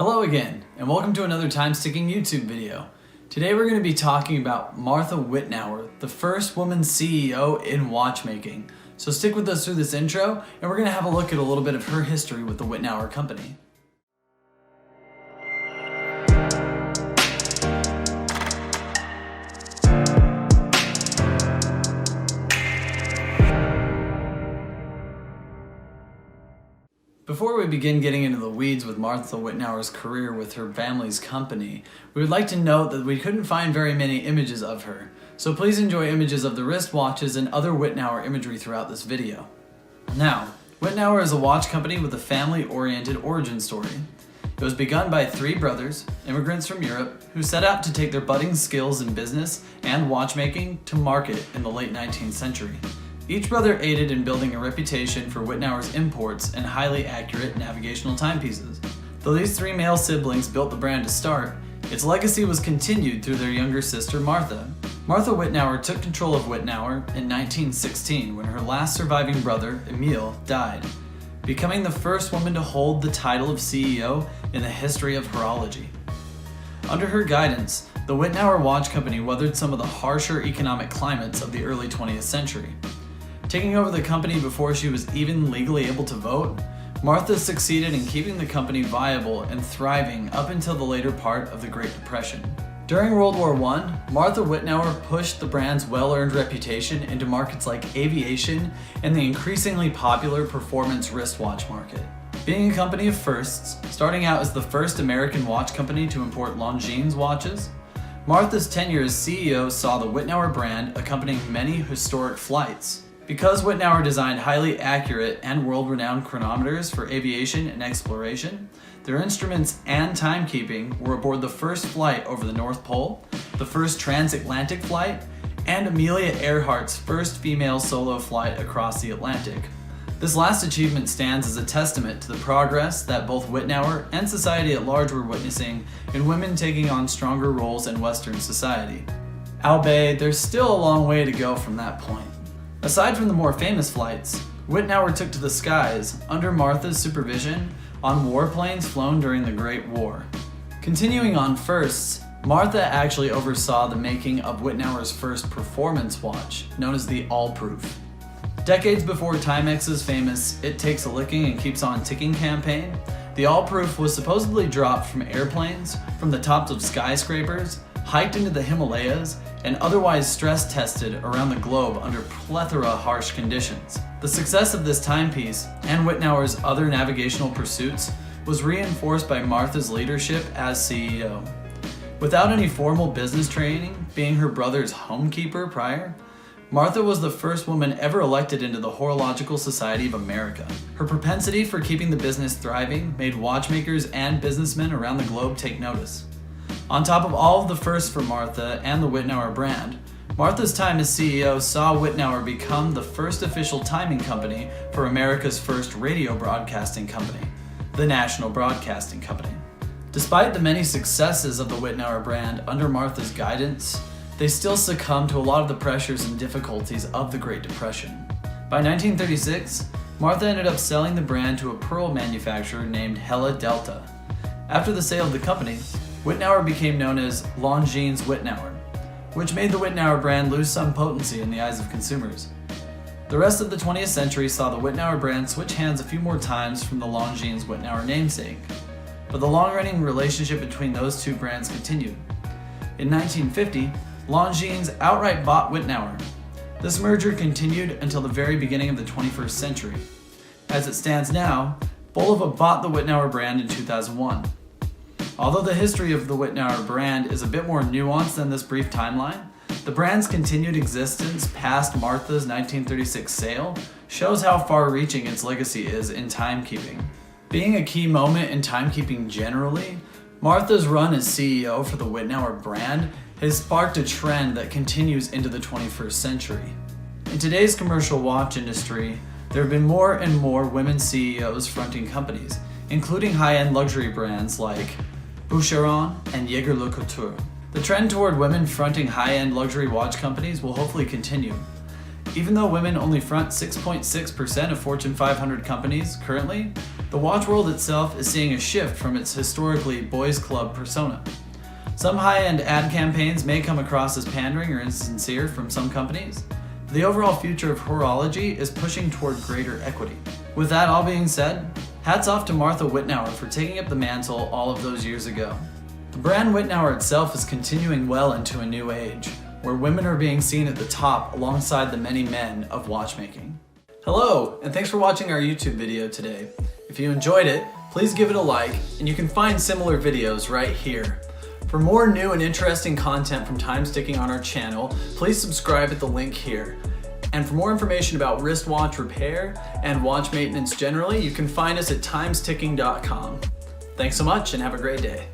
Hello again, and welcome to another time-sticking YouTube video. Today we're going to be talking about Martha Wittnauer, the first woman CEO in watchmaking. So stick with us through this intro, and we're going to have a look at a little bit of her history with the Wittnauer Company. Before we begin getting into the weeds with Martha Wittnauer's career with her family's company, we would like to note that we couldn't find very many images of her, so please enjoy images of the wristwatches and other Wittnauer imagery throughout this video. Now, Wittnauer is a watch company with a family-oriented origin story. It was begun by three brothers, immigrants from Europe, who set out to take their budding skills in business and watchmaking to market in the late 19th century. Each brother aided in building a reputation for Wittnauer's imports and highly accurate navigational timepieces. Though these three male siblings built the brand to start, its legacy was continued through their younger sister Martha. Martha Wittnauer took control of Wittnauer in 1916 when her last surviving brother, Emile, died, becoming the first woman to hold the title of CEO in the history of horology. Under her guidance, the Wittnauer Watch Company weathered some of the harsher economic climates of the early 20th century. Taking over the company before she was even legally able to vote, Martha succeeded in keeping the company viable and thriving up until the later part of the Great Depression. During World War I, Martha Wittnauer pushed the brand's well-earned reputation into markets like aviation and the increasingly popular performance wristwatch market. Being a company of firsts, starting out as the first American watch company to import Longines watches, Martha's tenure as CEO saw the Wittnauer brand accompanying many historic flights. Because Wittnauer designed highly accurate and world-renowned chronometers for aviation and exploration, their instruments and timekeeping were aboard the first flight over the North Pole, the first transatlantic flight, and Amelia Earhart's first female solo flight across the Atlantic. This last achievement stands as a testament to the progress that both Wittnauer and society at large were witnessing in women taking on stronger roles in Western society. Albeit, there's still a long way to go from that point. Aside from the more famous flights, Wittnauer took to the skies under Martha's supervision on warplanes flown during the Great War. Continuing on firsts, Martha actually oversaw the making of Wittnauer's first performance watch, known as the All-Proof. Decades before Timex's famous "It Takes a Licking and Keeps on Ticking" campaign, the All-Proof was supposedly dropped from airplanes, from the tops of skyscrapers, hiked into the Himalayas, and otherwise stress-tested around the globe under plethora harsh conditions. The success of this timepiece, and Wittnauer's other navigational pursuits, was reinforced by Martha's leadership as CEO. Without any formal business training, being her brother's homekeeper prior, Martha was the first woman ever elected into the Horological Society of America. Her propensity for keeping the business thriving made watchmakers and businessmen around the globe take notice. On top of all of the firsts for Martha and the Wittnauer brand, Martha's time as CEO saw Wittnauer become the first official timing company for America's first radio broadcasting company, the National Broadcasting Company. Despite the many successes of the Wittnauer brand under Martha's guidance, they still succumbed to a lot of the pressures and difficulties of the Great Depression. By 1936, Martha ended up selling the brand to a pearl manufacturer named Hella Delta. After the sale of the company, Wittnauer became known as Longines Wittnauer, which made the Wittnauer brand lose some potency in the eyes of consumers. The rest of the 20th century saw the Wittnauer brand switch hands a few more times from the Longines Wittnauer namesake, but the long-running relationship between those two brands continued. In 1950, Longines outright bought Wittnauer. This merger continued until the very beginning of the 21st century. As it stands now, Bulova bought the Wittnauer brand in 2001. Although the history of the Wittnauer brand is a bit more nuanced than this brief timeline, the brand's continued existence past Martha's 1936 sale shows how far-reaching its legacy is in timekeeping. Being a key moment in timekeeping generally, Martha's run as CEO for the Wittnauer brand has sparked a trend that continues into the 21st century. In today's commercial watch industry, there have been more and more women CEOs fronting companies, including high-end luxury brands like Boucheron and Jaeger-LeCoultre. The trend toward women fronting high-end luxury watch companies will hopefully continue. Even though women only front 6.6% of Fortune 500 companies currently, The watch world itself is seeing a shift from its historically boys club persona. Some high-end ad campaigns may come across as pandering or insincere from some companies. The overall future of horology is pushing toward greater equity. With that all being said, hats off to Martha Wittnauer for taking up the mantle all of those years ago. The brand Wittnauer itself is continuing well into a new age, where women are being seen at the top alongside the many men of watchmaking. Hello, and thanks for watching our YouTube video today. If you enjoyed it, please give it a like, and you can find similar videos right here. For more new and interesting content from Time Sticking on our channel, please subscribe at the link here. And for more information about wristwatch repair and watch maintenance generally, you can find us at timesticking.com. Thanks so much and have a great day.